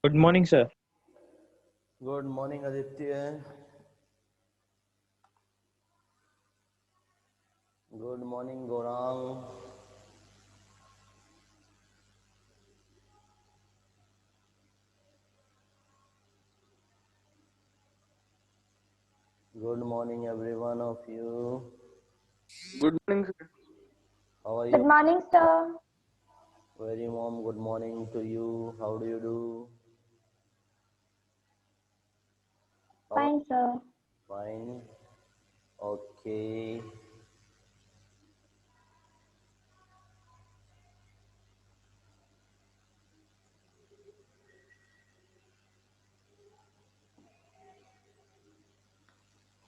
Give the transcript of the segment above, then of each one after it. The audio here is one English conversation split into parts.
Good morning, sir. Good morning, Aditya. Good morning, Gorang. Good morning, every one of you. Good morning, sir. How are Good you? morning, sir. Very warm good morning to you. How do you do? How are Fine, sir. you? Fine. Okay.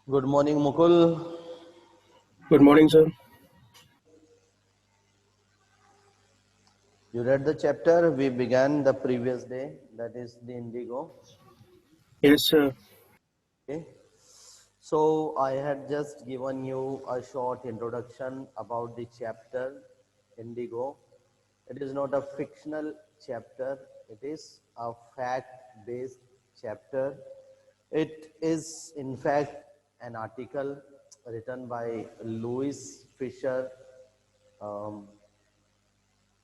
Good morning, Mukul. Good morning, sir. You read the chapter we began the previous day, that is the Indigo. Yes, sir. Okay. So I had just given you a short introduction about the chapter Indigo. It is not a fictional chapter, it is a fact-based chapter. It is in fact an article written by Louis Fisher, um,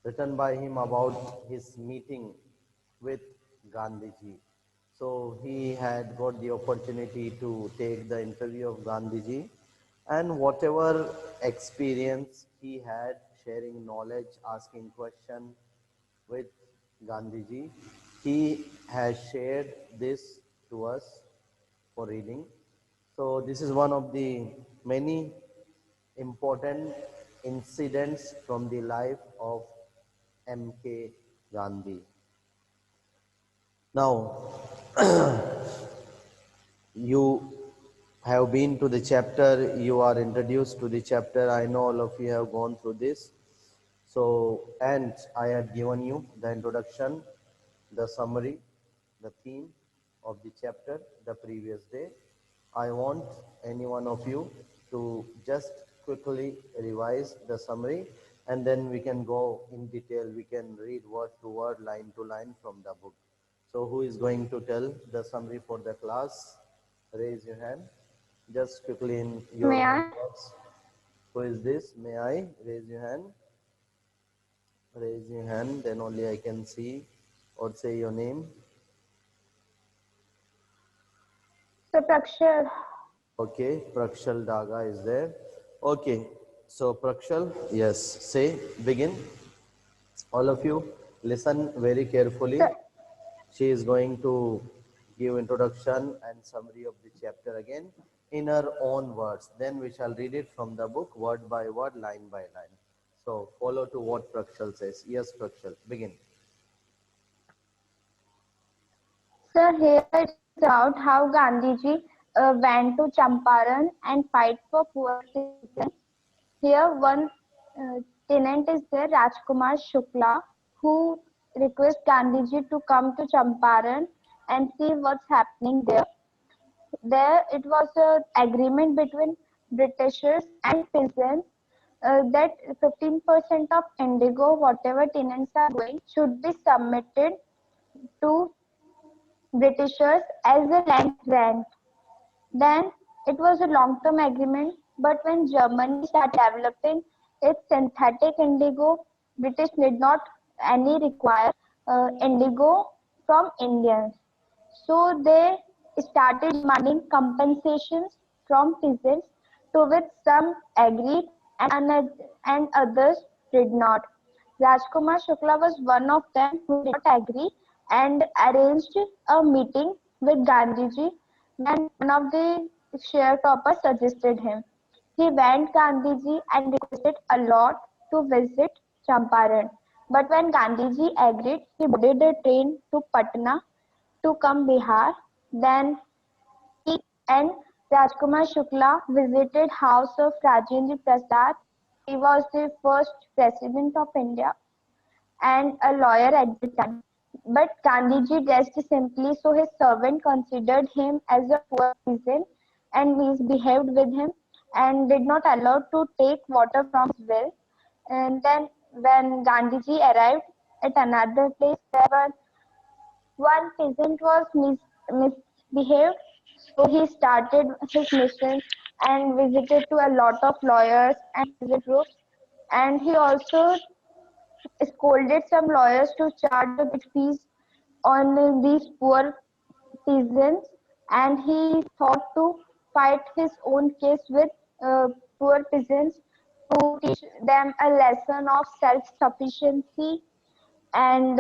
written by him about his meeting with Gandhiji. So he had got the opportunity to take the interview of Gandhiji, and whatever experience he had sharing knowledge, asking questions with Gandhiji, he has shared this to us for reading. So this is one of the many important incidents from the life of M.K. Gandhi. Now, you have been to the chapter, you are introduced to the chapter. I know all of you have gone through this. So, and I had given you the introduction, the summary, the theme of the chapter the previous day. I want any one of you to just quickly revise the summary, and then we can go in detail. We can read word to word, line to line from the book. So who is going to tell the summary for the class? Raise your hand. Just quickly in your May own I? words. Who is this? May I? Raise your hand. Raise your hand, then only I can see or say your name. So, Prakshal. Okay, Prakshal Daga is there. Okay, so Prakshal, yes, say, begin. All of you, listen very carefully. Sir, She is going to give introduction and summary of the chapter again in her own words. Then we shall read it from the book, word by word, line by line. So follow to what Prakshal says. Yes, Prakshal, begin. sir, here it's about how Gandhiji went to Champaran and fight for poor citizens. Here, one tenant is there, Rajkumar Shukla, who requests Gandhiji to come to Champaran and see what's happening there. There, it was an agreement between Britishers and peasants that 15% of indigo, whatever tenants are going, should be submitted to Britishers as a land grant. Then it was a long-term agreement, but when Germany started developing its synthetic indigo, British did not any require indigo from Indians. So they started demanding compensations from peasants, to which some agreed and others did not. Rajkumar Shukla was one of them who did not agree and arranged a meeting with Gandhiji when one of the sharecroppers suggested him. He went Gandhiji and requested a lot to visit Champaran. But when Gandhiji agreed, he boarded a train to Patna to come Bihar. Then he and Rajkumar Shukla visited house of Rajendra Prasad. He was the first president of India and a lawyer at the time. But Gandhiji dressed simply, so his servant considered him as a poor peasant and misbehaved with him and did not allow to take water from his well. And then when Gandhiji arrived at another place, there were One peasant was misbehaved, so he started his mission and visited to a lot of lawyers and peasant groups. And he also scolded some lawyers to charge a big fees on these poor peasants, and he thought to fight his own case with poor peasants to teach them a lesson of self-sufficiency. And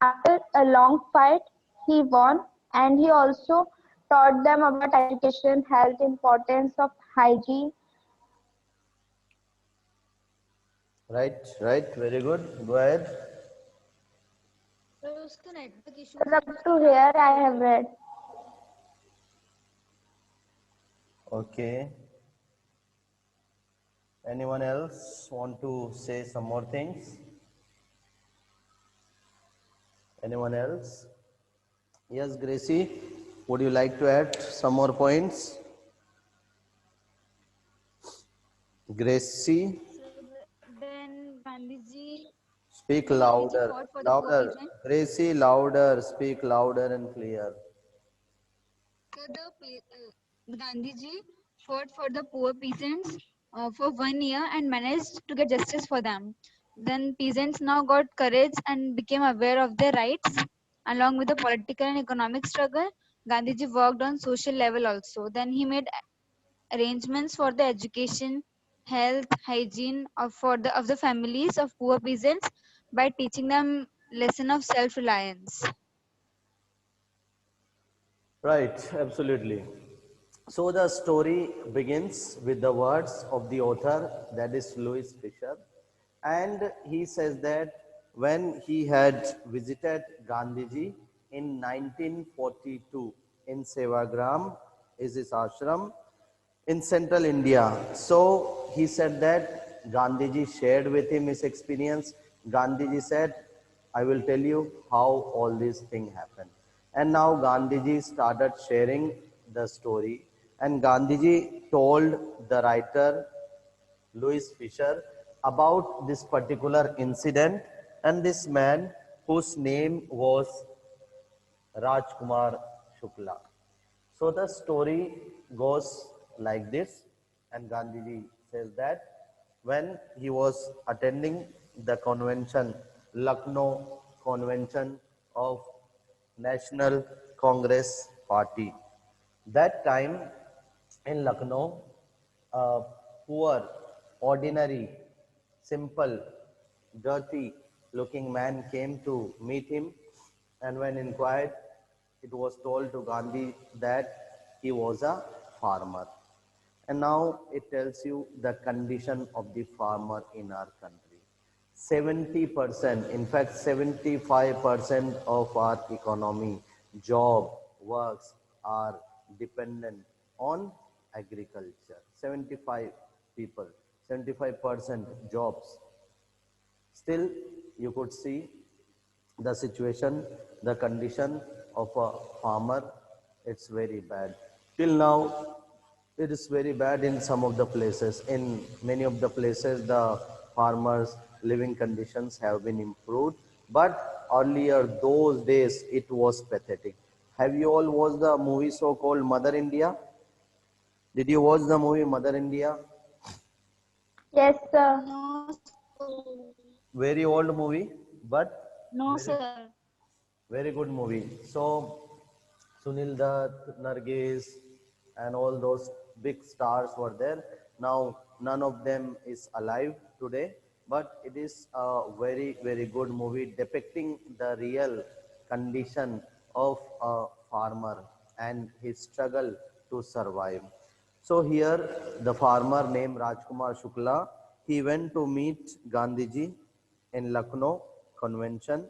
after a long fight, he won, and he also taught them about education, health, importance of hygiene. Right, right. Very good. Go ahead. Sir उसका network issue So up to here, I have read. Okay. Anyone else want to say some more things? Anyone else? Yes, Gracie, would you like to add some more points? Gracie, then Gandhiji speak Gandhiji louder, fought for the poor louder. peasant. Gracie, louder, speak louder and clear. So Gandhiji fought for the poor peasants for 1 year and managed to get justice for them. Then peasants now got courage and became aware of their rights. Along with the political and economic struggle, Gandhiji worked on social level also. Then he made arrangements for the education, health, hygiene of the families of poor peasants by teaching them lesson of self-reliance. Right, absolutely. So the story begins with the words of the author, that is Louis Fisher. And he says that when he had visited Gandhiji in 1942 in Sevagram, is his ashram, in central India. So he said that Gandhiji shared with him his experience. Gandhiji said, I will tell you how all these things happen. And now Gandhiji started sharing the story. And Gandhiji told the writer Louis Fisher about this particular incident and this man whose name was Rajkumar Shukla. So the story goes like this, and Gandhiji says that when he was attending the convention, Lucknow convention of National Congress Party, that time in Lucknow, a poor, ordinary, simple, dirty looking man came to meet him, and when inquired, it was told to Gandhi that he was a farmer. And now it tells you the condition of the farmer in our country. 70%, in fact 75% of our economy, job, works are dependent on agriculture. 75 people, 75% jobs. Still, you could see the situation, the condition of a farmer, it's very bad. Till now, it is very bad in some of the places. In many of the places, the farmers' living conditions have been improved. But earlier, those days, it was pathetic. Have you all watched the movie so-called Mother India? Did you watch the movie Mother India? Yes, sir. No, Very old movie, but no, sir. very good movie. So Sunil Dutt, Nargis, and all those big stars were there. Now none of them is alive today, but it is a very very good movie depicting the real condition of a farmer and his struggle to survive. So here the farmer named Rajkumar Shukla, he went to meet Gandhiji in Lucknow convention.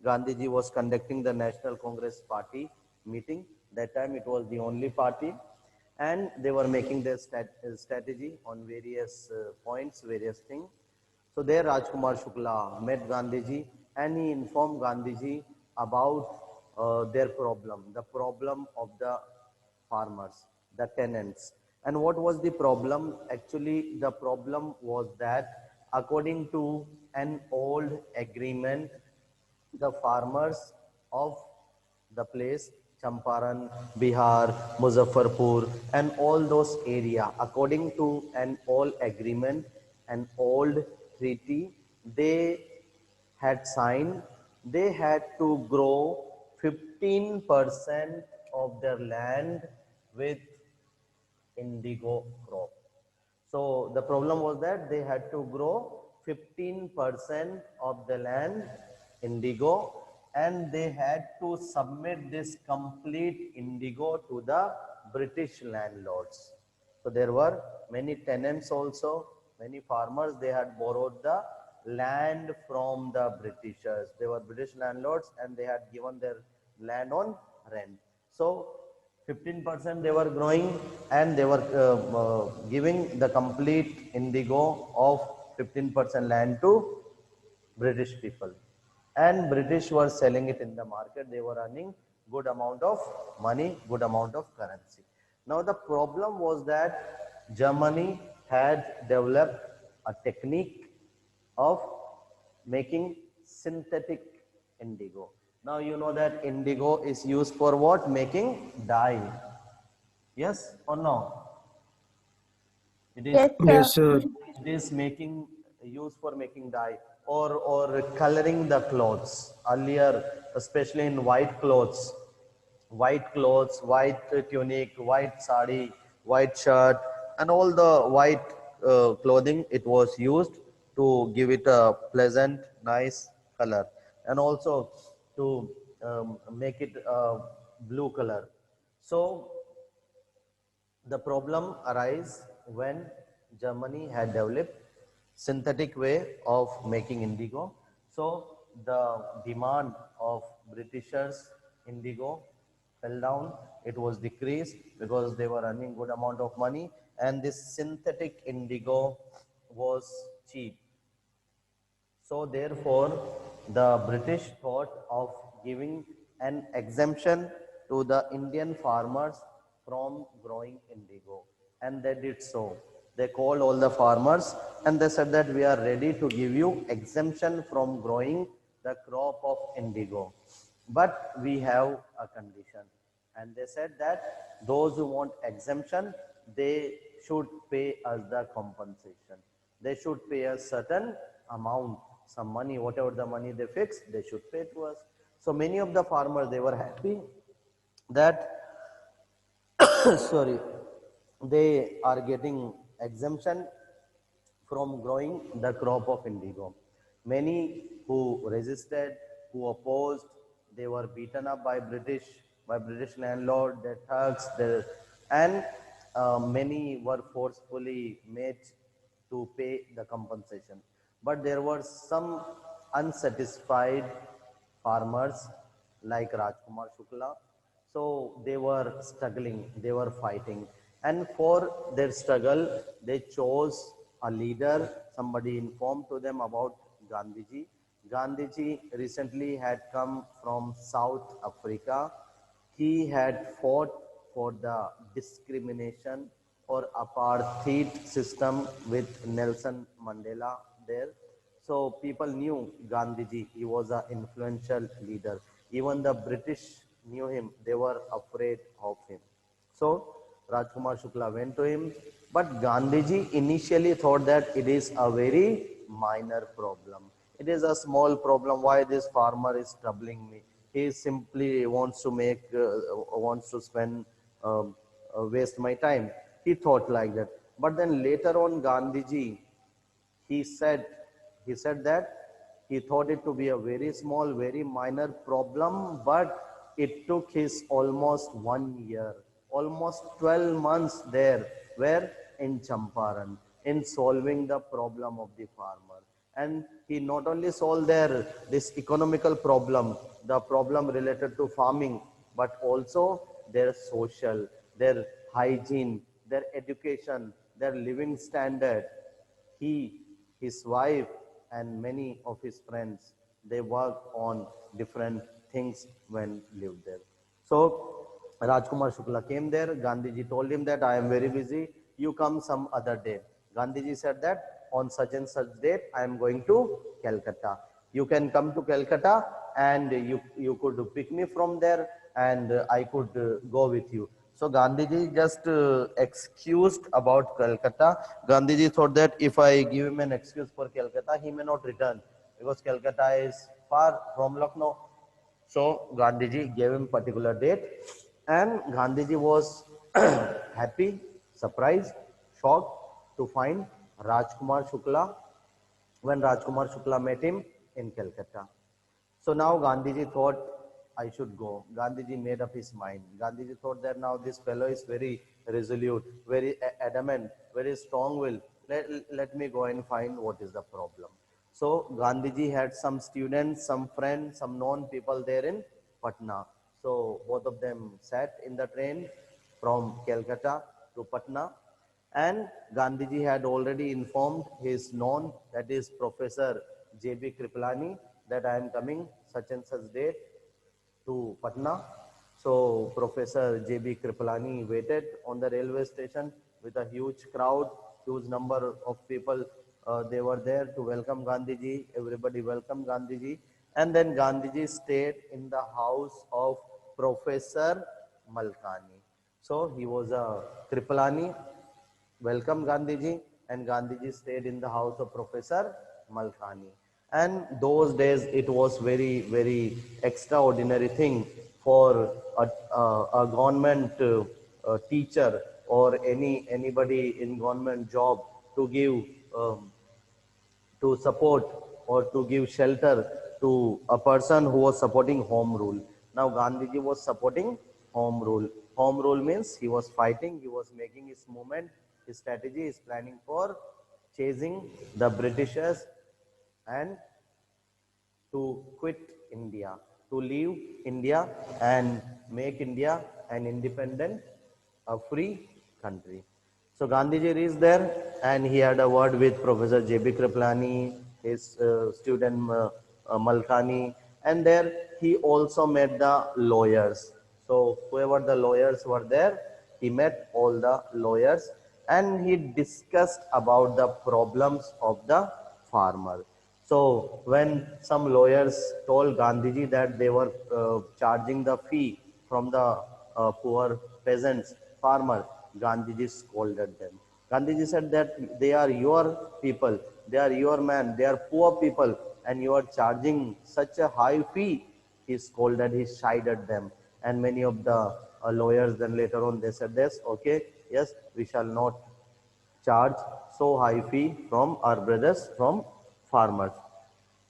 Gandhiji was conducting the National Congress Party meeting. That time it was the only party, and they were making their strategy on various points, various things. So there Rajkumar Shukla met Gandhiji and he informed Gandhiji about their problem, the problem of the farmers, the tenants. And what was the problem? Actually, the problem was that according to an old agreement, the farmers of the place Champaran, Bihar, Muzaffarpur, and all those area, according to an old agreement, an old treaty, they had signed, they had to grow 15% of their land with indigo crop. So the problem was that they had to grow 15% of the land indigo, and they had to submit this complete indigo to the British landlords. So there were many tenants also, many farmers, they had borrowed the land from the Britishers. They were British landlords and they had given their land on rent. So 15% they were growing, and they were giving the complete indigo of 15% land to British people. And British were selling it in the market. They were earning good amount of money, good amount of currency. Now the problem was that Germany had developed a technique of making synthetic indigo. Now you know that indigo is used for what? Making dye. Yes or no? It is, Yes, Yes, sir. sir. it is making used for making dye, or coloring the clothes. Earlier, especially in white clothes, white tunic, white sari, white shirt, and all the white clothing, it was used to give it a pleasant, nice color, and also to make it blue color. So the problem arise when Germany had developed synthetic way of making indigo. So the demand of Britishers indigo fell down. It was decreased because they were earning good amount of money, and this synthetic indigo was cheap. So therefore, the British thought of giving an exemption to the Indian farmers from growing indigo, and they did so. They called all the farmers and they said that we are ready to give you exemption from growing the crop of indigo, but we have a condition. And they said that those who want exemption, they should pay us the compensation. They should pay us certain amount, some money, whatever the money they fix, they should pay to us. So many of the farmers, they were happy that sorry, they are getting exemption from growing the crop of indigo. Many who resisted, who opposed, they were beaten up by British landlord, their thugs, and many were forcefully made to pay the compensation. But there were some unsatisfied farmers like Rajkumar Shukla. So they were struggling, they were fighting. And for their struggle, they chose a leader. Somebody informed to them about Gandhiji. Gandhiji recently had come from South Africa. He had fought for the discrimination or apartheid system with Nelson Mandela there. So people knew Gandhiji. He was an influential leader. Even the British knew him. They were afraid of him. So Rajkumar Shukla went to him. But Gandhiji initially thought that it is a very minor problem. It is a small problem. Why this farmer is troubling me? He simply wants to wants to spend, waste my time. He thought like that. But then later on, Gandhiji, he said he said that he thought it to be a very small, very minor problem, but it took his almost 1 year, almost 12 months there, where in Champaran, in solving the problem of the farmer. And he not only solved their this economical problem, the problem related to farming, but also their social, their hygiene, their education, their living standard. He, his wife, and many of his friends, they worked on different things when lived there. So Rajkumar Shukla came there. Gandhiji told him that I am very busy. You come some other day. Gandhiji said that on such and such date I am going to Calcutta. You can come to Calcutta and you could pick me from there, and I could go with you. So Gandhiji just excused about Calcutta. Gandhiji thought that if I give him an excuse for Calcutta, he may not return because Calcutta is far from Lucknow. So Gandhiji gave him particular date, and Gandhiji was happy, surprised, shocked to find Rajkumar Shukla when Rajkumar Shukla met him in Calcutta. So now Gandhiji thought I should go. Gandhiji made up his mind. Gandhiji thought that now this fellow is very resolute, very adamant, very strong-willed. Let me go and find what is the problem. So Gandhiji had some students, some friends, some known people there in Patna. So both of them sat in the train from Calcutta to Patna, and Gandhiji had already informed his known, that is Professor J.B. Kripalani, that I am coming such and such date to Patna. So Professor J.B. Kripalani waited on the railway station with a huge crowd, huge number of people. They were there to welcome Gandhiji. Everybody welcomed Gandhiji. And then Gandhiji stayed in the house of Professor Malkani. So he was a Kripalani, welcomed Gandhiji, and Gandhiji stayed in the house of Professor Malkani. And those days it was very, very extraordinary thing for a government teacher or anybody in government job to give to support or to give shelter to a person who was supporting home rule. Now Gandhiji was supporting home rule. Home rule means he was fighting, he was making his movement, his strategy, his planning for chasing the Britishers and to quit India, to leave India and make India an independent, a free country. So Gandhiji reached there and he had a word with Professor J.B. Kripalani, his student Malkani, and there he also met the lawyers. So whoever the lawyers were there, he met all the lawyers and he discussed about the problems of the farmer. So when some lawyers told Gandhiji that they were charging the fee from the poor peasants, farmer, Gandhiji scolded them. Gandhiji said that they are your people, they are your man, they are poor people, and you are charging such a high fee. He scolded, he chided them. And many of the lawyers then later on they said this, okay, yes, we shall not charge so high fee from our brothers, from farmers.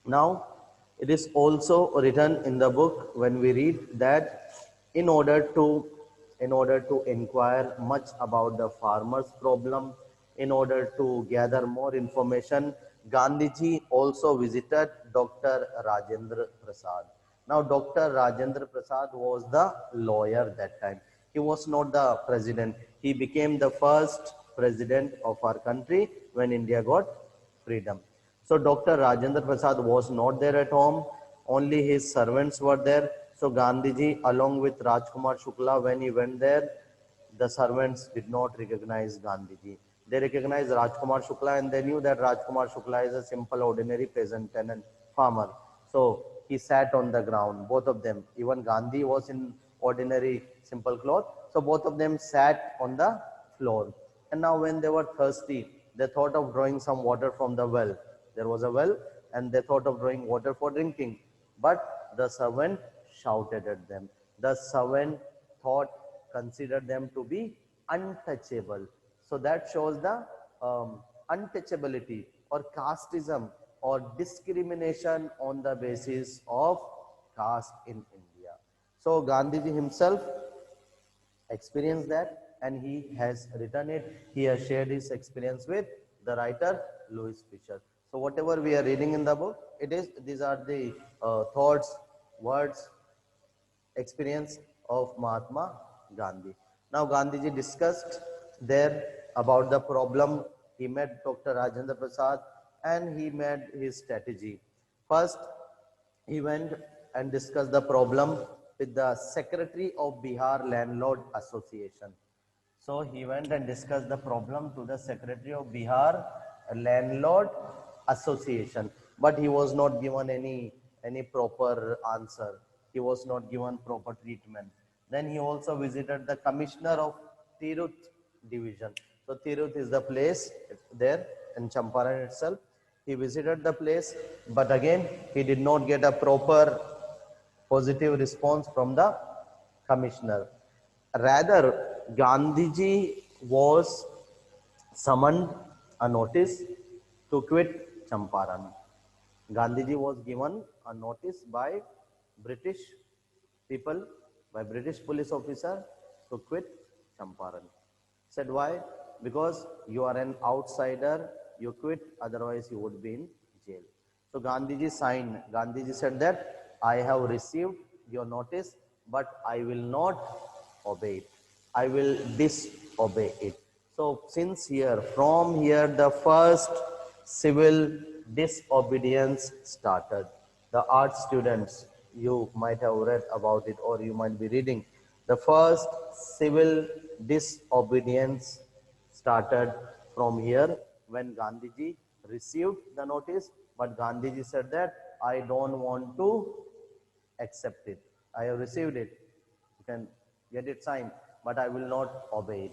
Now, it is also written in the book when we read that in order to inquire much about the farmers' problem, in order to gather more information, Gandhiji also visited Dr. Rajendra Prasad. Now, Dr. Rajendra Prasad was the lawyer that time. He was not the president. He became the first president of our country when India got freedom. So Dr. Rajendra Prasad was not there at home. Only his servants were there. So Gandhiji, along with Rajkumar Shukla, when he went there, the servants did not recognize Gandhiji. They recognized Rajkumar Shukla and they knew that Rajkumar Shukla is a simple, ordinary peasant tenant farmer. So he sat on the ground, both of them. Even Gandhi was in ordinary, simple cloth. So both of them sat on the floor. And now when they were thirsty, they thought of drawing some water from the well. There was a well and they thought of drawing water for drinking. But the servant shouted at them. The servant considered them to be untouchable. So that shows the untouchability or casteism or discrimination on the basis of caste in India. So Gandhiji himself experienced that and he has written it. He has shared his experience with the writer Louis Fisher. So whatever we are reading in the book, these are the thoughts, words, experience of Mahatma Gandhi. Now Gandhiji discussed there about the problem. He met Dr. Rajendra Prasad and he made his strategy. First, he went and discussed the problem with the Secretary of Bihar Landlord Association. So he went and discussed the problem to the Secretary of Bihar Landlord Association, but he was not given any proper answer. he was not given proper treatment. Then he also visited the commissioner of Tirut division. So Tirut is the place there in Champaran itself. He visited the place, but again he did not get a proper positive response from the commissioner. Rather, Gandhiji was summoned a notice to quit Champaran. Gandhiji was given a notice by British people, by British police officer to quit Champaran. Said why? Because you are an outsider, you quit, otherwise you would be in jail. So Gandhiji signed. Gandhiji said that I have received your notice, but I will not obey it. I will disobey it. So since here, from here, the first civil disobedience started. The art students, you might have read about it or you might be reading. The first civil disobedience started from here when Gandhiji received the notice, but Gandhiji said that I don't want to accept it. I have received it. You can get it signed, but I will not obey it.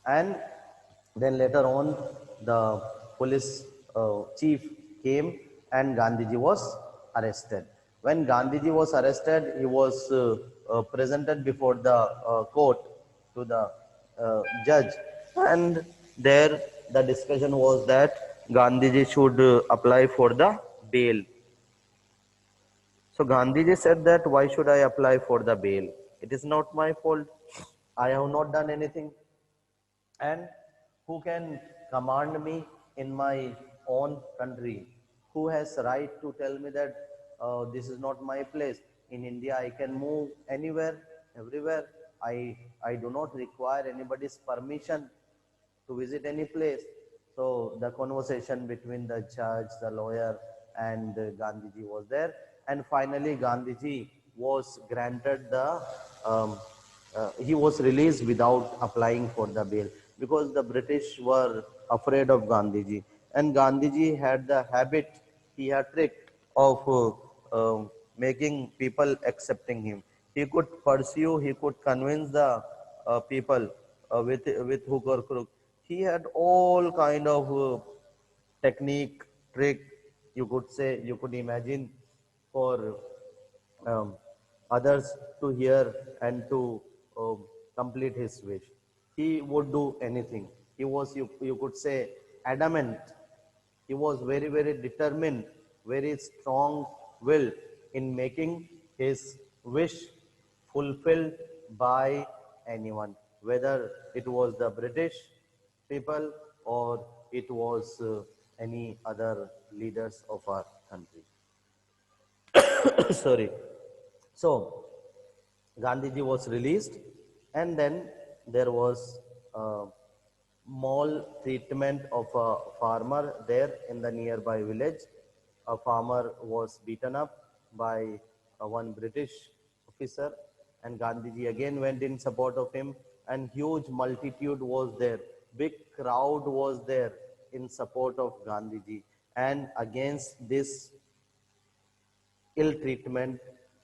And then later on, the police chief came and Gandhiji was arrested. When Gandhiji was arrested, he was presented before the court to the judge, and there the discussion was that Gandhiji should apply for the bail. So Gandhiji said that why should I apply for the bail? It is not my fault. I have not done anything. And who can command me in my own country? Who has right to tell me that this is not my place? In India, I can move anywhere, everywhere. I do not require anybody's permission to visit any place. So the conversation between the judge, the lawyer, and Gandhiji was there. And finally, Gandhiji was granted the, he was released without applying for the bail because the British were afraid of Gandhiji. And Gandhiji had the habit, he had trick of making people accepting him. He could pursue, he could convince the people with hook or crook. He had all kind of technique, trick, you could say, you could imagine, for um, others to hear and to complete his wish. He would do anything. He was, you could say, adamant. He was very, very determined, very strong will in making his wish fulfilled by anyone, whether it was the British people or it was any other leaders of our country. Sorry. So Gandhiji was released, and then there was maltreatment of a farmer there in the nearby village. A farmer was beaten up by one British officer, and Gandhiji again went in support of him, and huge multitude was there. Big crowd was there in support of Gandhiji and against this ill treatment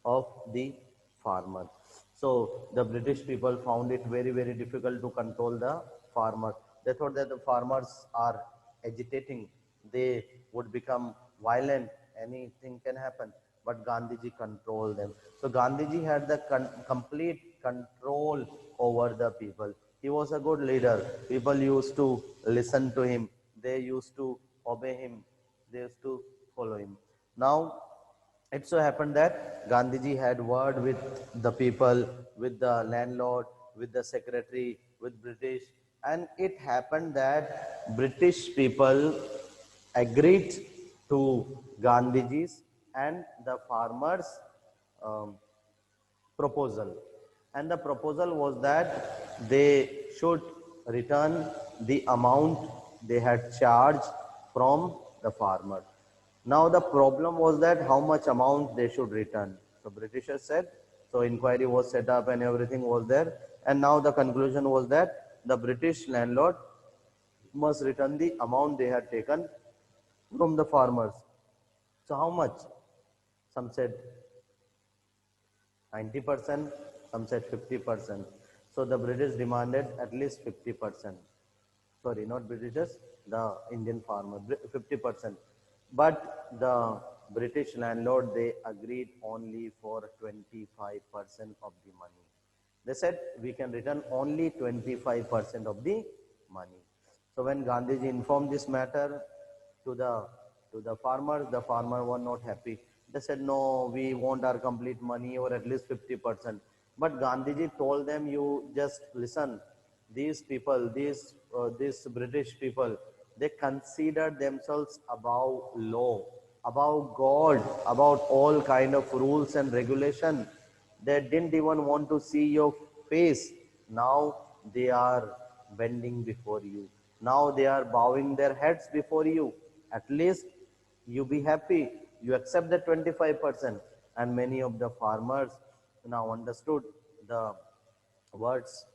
of the farmer. So the British people found it very, very difficult to control the farmer. They thought that the farmers are agitating, they would become violent, anything can happen. But Gandhiji controlled them. So Gandhiji had the complete control over the people. He was a good leader. People used to listen to him. They used to obey him. They used to follow him. Now, it so happened that Gandhiji had word with the people, with the landlord, with the secretary, with British, and it happened that British people agreed to Gandhiji's and the farmers' um, proposal. And the proposal was that they should return the amount they had charged from the farmer. Now the problem was that how much amount they should return. So Britishers said, so inquiry was set up and everything was there. And now the conclusion was that the British landlord must return the amount they had taken from the farmers. So how much? Some said 90%, some said 50%. So the British demanded at least 50%. Sorry, not Britishers, the Indian farmer, 50%. But the British landlord, they agreed only for 25% of the money. They said we can return only 25% of the money. So when Gandhiji informed this matter to the farmers, the farmer were not happy. They said, no, we want our complete money or at least 50%. But Gandhiji told them, you just listen. These people, these British people, they consider themselves above law, above God, about all kind of rules and regulation. They didn't even want to see your face. Now they are bending before you. Now they are bowing their heads before you. At least you be happy. You accept the 25%. And many of the farmers now understood the words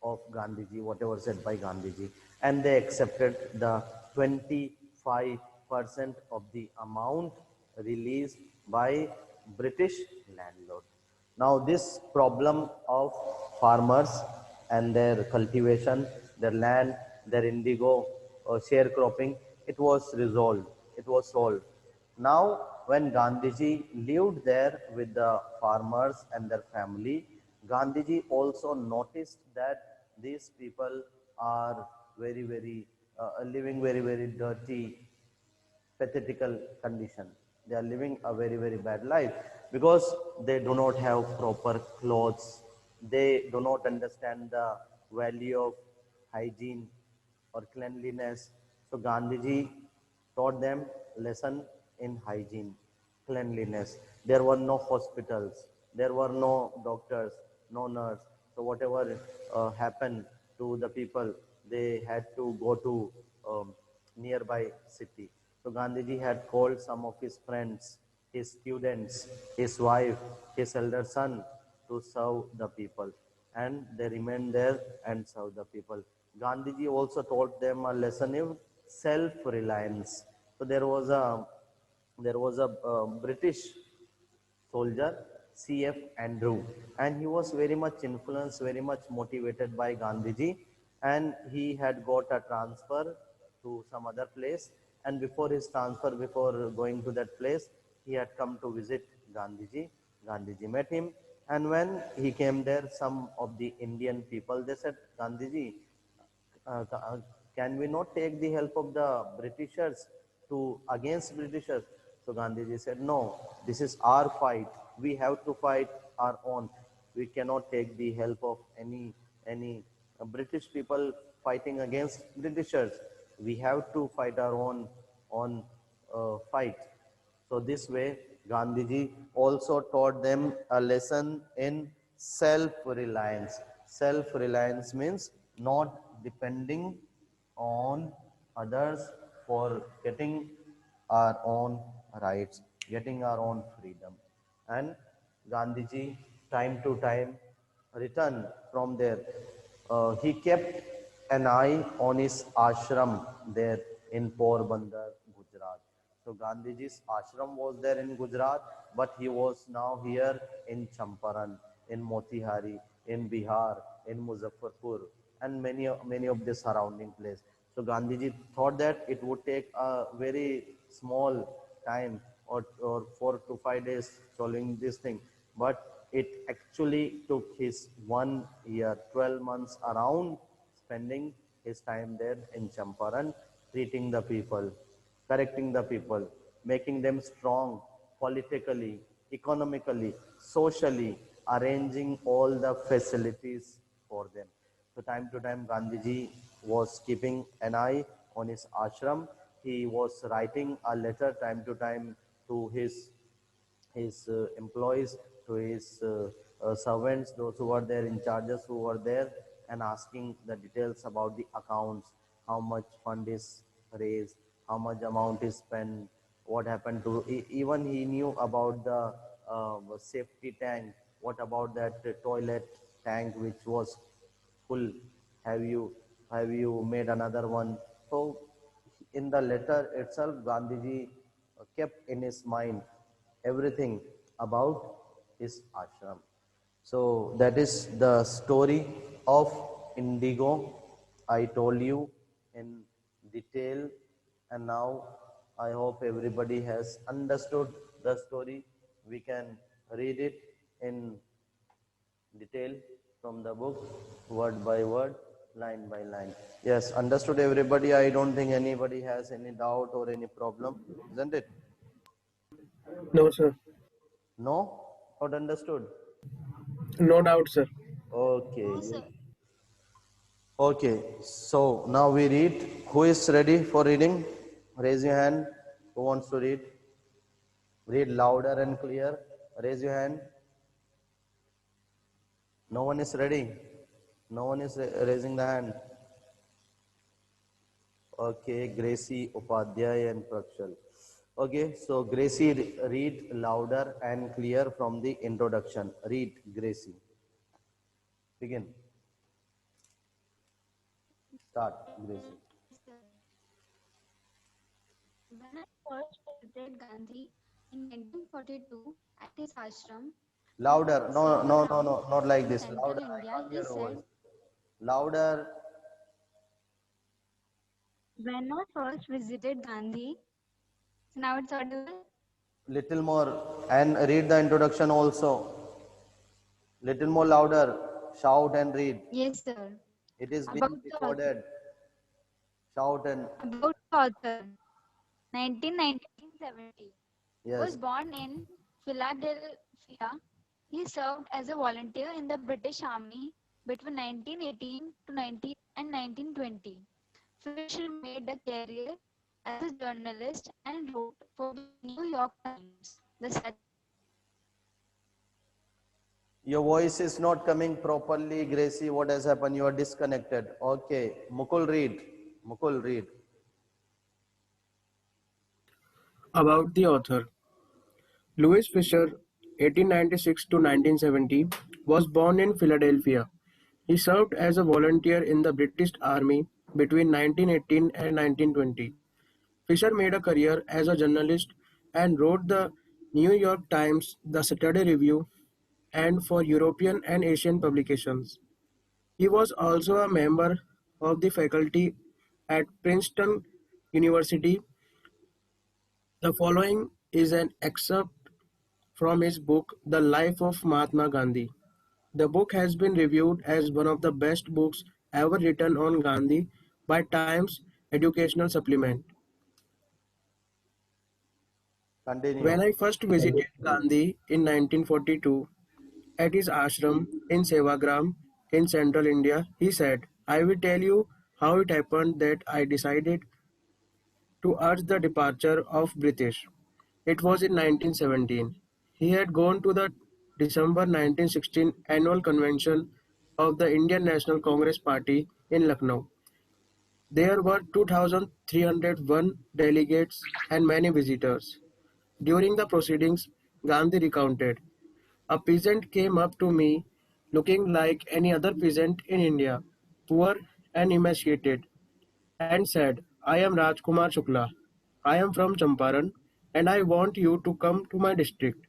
of Gandhiji, whatever said by Gandhiji, and they accepted the 25% of the amount released by British landlord. Now this problem of farmers and their cultivation, their land, their indigo sharecropping, it was resolved, it was solved. Now, when Gandhiji lived there with the farmers and their family, Gandhiji also noticed that these people are living very dirty, pathetical condition. They are living a very bad life because they do not have proper clothes. They do not understand the value of hygiene or cleanliness. So Gandhiji taught them lesson in hygiene, cleanliness. There were no hospitals. There were no doctors, no nurse. So whatever happened to the people, they had to go to nearby city. So Gandhiji had called some of his friends, his students, his wife, his elder son to serve the people. And they remained there and served the people. Gandhiji also taught them a lesson in self-reliance. So there was a British soldier, C.F. Andrew, and he was very much influenced, very much motivated by Gandhiji, and he had got a transfer to some other place. And before his transfer, before going to that place, he had come to visit Gandhiji. Gandhiji met him, and when he came there, some of the Indian people, they said, Gandhiji, can we not take the help of the Britishers to against Britishers? So Gandhiji said, no, this is our fight. We have to fight our own. We cannot take the help of any British people fighting against Britishers. We have to fight our own fight. So this way, Gandhiji also taught them a lesson in self-reliance. Self-reliance means not depending on others for getting our own rights, getting our own freedom. And Gandhiji, time to time, returned from there. He kept an eye on his ashram there in Porbandar, Gujarat. So Gandhiji's ashram was there in Gujarat, but he was now here in Champaran, in Motihari, in Bihar, in Muzaffarpur, and many of the surrounding places. So Gandhiji thought that it would take a very small time or 4 to 5 days solving this thing, but it actually took his 1 year, 12 months around, spending his time there in Champaran, treating the people, correcting the people, making them strong politically, economically, socially, arranging all the facilities for them. So time to time, Gandhiji was keeping an eye on his ashram. He was writing a letter time to time to his employees, to his servants, those who were there, in charges who were there, and asking the details about the accounts, how much fund is raised, how much amount is spent, what happened to, even he knew about the safety tank, what about that toilet tank which was full, have you made another one? So in the letter itself, Gandhiji kept in his mind everything about his ashram. So that is the story of indigo. I told you in detail, and now I hope everybody has understood the story. We can read it in detail from the book, word by word, line by line. Yes, understood everybody. I don't think anybody has any doubt or any problem, isn't it? No, sir. No? Not understood? No doubt, sir. Okay. No, sir. Okay, so now we read. Who is ready for reading? Raise your hand. Who wants to read? Read louder and clear. Raise your hand. No one is ready. No one is raising the hand. Okay, Gracie, Upadhyay and Prakshal. Okay, so Gracie, read louder and clear from the introduction. Read, Gracie. Begin. Start, Gracie. Sir. When I first visited Gandhi in 1942 at his ashram, Louder. No, sitting no, no, around no, not like in this. central Louder. I India, can't he hear your said, voice. Louder. when I first visited Gandhi, so now it's audible? Little more. And read the introduction also. Little more louder. Shout and read. Yes, sir. It is About being the author. recorded. Shout and About the author. 1970. Was yes. born in Philadelphia. He served as a volunteer in the British Army between 1918 to 1920. Fisher made a career as a journalist and wrote for the New York Times, the Your voice is not coming properly, Gracie. What has happened? You are disconnected. Okay. Mukul, read. Mukul, read. About the author. Louis Fisher, 1896 to 1970, was born in Philadelphia. He served as a volunteer in the British Army between 1918 and 1920. Fisher made a career as a journalist and wrote the New York Times, the Saturday Review, and for European and Asian publications. He was also a member of the faculty at Princeton University. The following is an excerpt from his book The Life of Mahatma Gandhi. The book has been reviewed as one of the best books ever written on Gandhi by Times Educational Supplement. Continue. When I first visited Gandhi in 1942 at his ashram in Sevagram in central India, he said, I will tell you how it happened that I decided to urge the departure of British. It was in 1917. He had gone to the December 1916 annual convention of the Indian National Congress Party in Lucknow. There were 2,301 delegates and many visitors. During the proceedings, Gandhi recounted, a peasant came up to me looking like any other peasant in India, poor and emaciated, and said, I am Rajkumar Shukla. I am from Champaran and I want you to come to my district.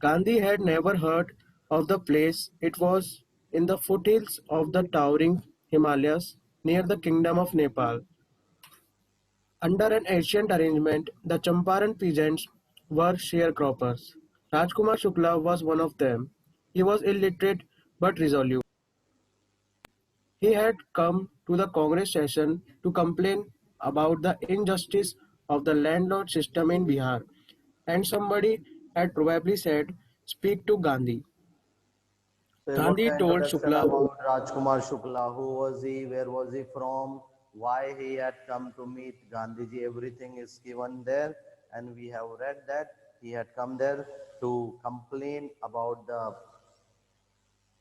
Gandhi had never heard of the place. It was in the foothills of the towering Himalayas near the kingdom of Nepal. Under an ancient arrangement, the Champaran peasants were sharecroppers. Rajkumar Shukla was one of them. He was illiterate but resolute. He had come to the Congress session to complain about the injustice of the landlord system in Bihar, and somebody had probably said, Speak to Gandhi. So about Gandhi the told introduction Shukla, about Rajkumar Shukla, who was he, where was he from, why he had come to meet Gandhiji, everything is given there, and we have read that he had come there to complain about the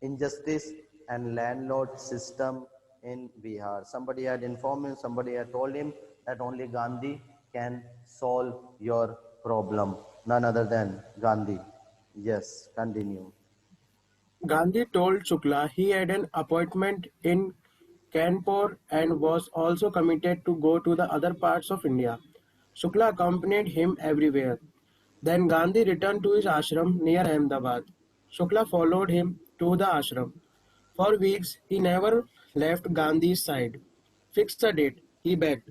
injustice and landlord system in Bihar. Somebody had informed him, somebody had told him that only Gandhi can solve your problem, none other than Gandhi. Yes, continue. Gandhi told Shukla he had an appointment in Kanpur and was also committed to go to the other parts of India. Shukla accompanied him everywhere. Then Gandhi returned to his ashram near Ahmedabad. Shukla followed him to the ashram. For weeks, he never left Gandhi's side. Fix a date, he begged.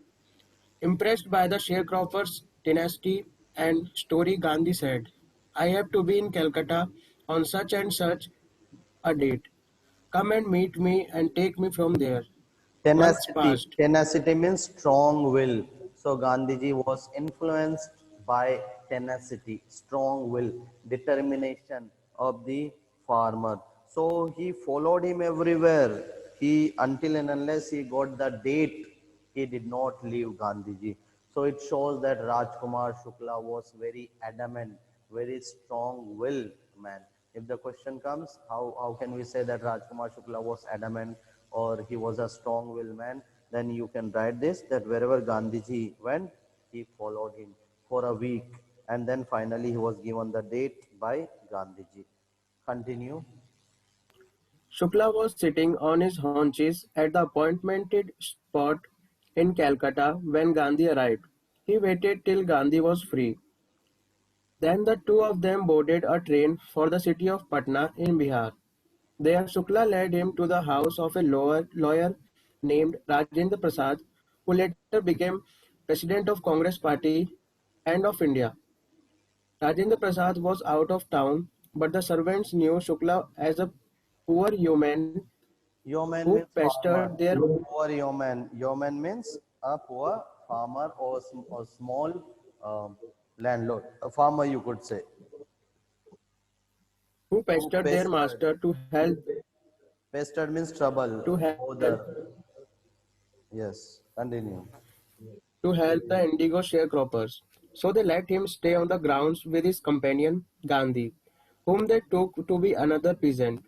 Impressed by the sharecropper's tenacity and story, Gandhi said, I have to be in Calcutta on such and such a date. Come and meet me and take me from there. Months Tenacity. passed. Tenacity means strong will. So Gandhiji was influenced by tenacity, strong will, determination of the farmer. So he followed him everywhere. He until and unless he got the date, he did not leave Gandhiji. So it shows that Rajkumar Shukla was very adamant, very strong-willed man. If the question comes, how can we say that Rajkumar Shukla was adamant or he was a strong-willed man, then you can write this, that wherever Gandhiji went, he followed him for a week. And then finally he was given the date by Gandhiji. Continue. Shukla was sitting on his haunches at the appointed spot in Calcutta when Gandhi arrived. He waited till Gandhi was free. Then the two of them boarded a train for the city of Patna in Bihar. There Shukla led him to the house of a lawyer named Rajendra Prasad, who later became president of Congress Party and of India. Rajendra Prasad was out of town, but the servants knew Shukla as a poor yeoman Yeoman who means pestered farmer. their Poor yeoman. Yeoman means a poor farmer or, or small landlord. A farmer, you could say. who Who pestered their pestered. master Pestered means trouble, to help bother. Yes, continue. to help the indigo sharecroppers. So they let him stay on the grounds with his companion Gandhi, whom they took to be another peasant.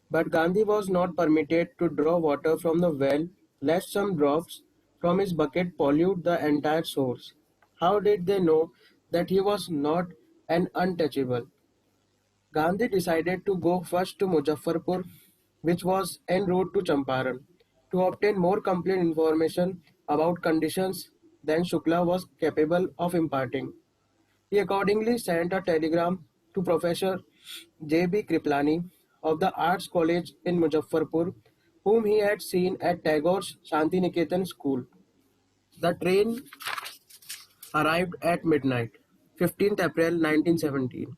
But Gandhi was not permitted to draw water from the well, lest some drops from his bucket pollute the entire source. How did they know that he was not an untouchable? Gandhi decided to go first to Muzaffarpur, which was en route to Champaran, to obtain more complete information about conditions than Shukla was capable of imparting. He accordingly sent a telegram to Professor J.B. Kriplani of the Arts College in Muzaffarpur, whom he had seen at Tagore's Shantiniketan school. The train arrived at midnight, 15th April 1917.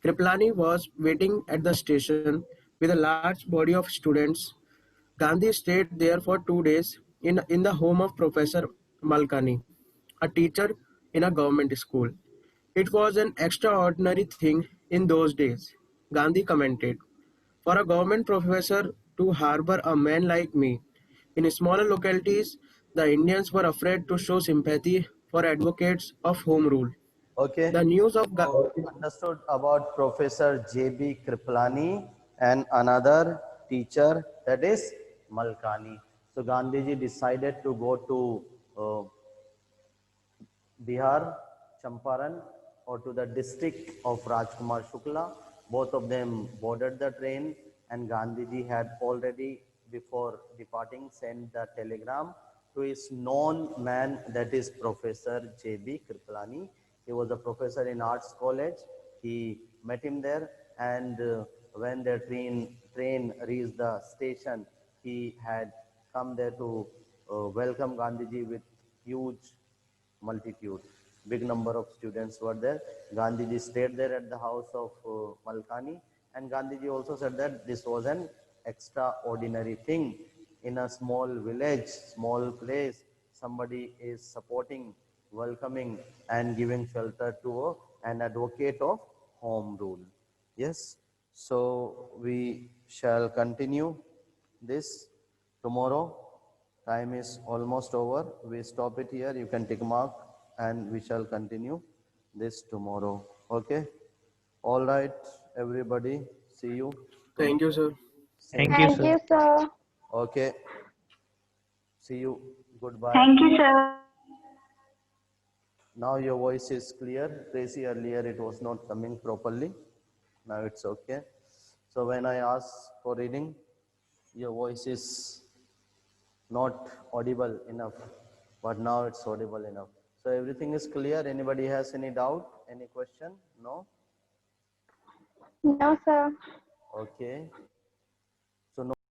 Kriplani was waiting at the station with a large body of students. Gandhi stayed there for 2 days in the home of Professor Malkani, a teacher in a government school. It was an extraordinary thing in those days, Gandhi commented, for a government professor to harbor a man like me. In smaller localities, the Indians were afraid to show sympathy for advocates of home rule. Okay. The news of So understood about Professor J.B. Kriplani and another teacher, that is Malkani. So Gandhiji decided to go to Bihar, Champaran, or to the district of Rajkumar Shukla. Both of them boarded the train, and Gandhiji had already, before departing, sent the telegram to his known man, that is Professor J.B. Kriplani. He was a professor in Arts College. He met him there, and when the train reached the station, he had come there to welcome Gandhiji with huge multitude. Big number of students were there. Gandhiji stayed there at the house of Malkani, and Gandhiji also said that this was an extraordinary thing. In a small village, small place, somebody is supporting, welcoming, and giving shelter to an advocate of home rule. Yes, so we shall continue this tomorrow. Time is almost over. We stop it here. You can tick mark, and we shall continue this tomorrow. Okay? All right, everybody. See you thank you, tomorrow. sir. Same. Thank you, Thank sir. you, sir. Okay. See you. Goodbye. Thank you, sir. Now your voice is clear. Tracy, earlier it was not coming properly. Now it's okay. So when I ask for reading, your voice is not audible enough, but now it's audible enough. So everything is clear. Anybody has any doubt, any question? No? No, sir. Okay.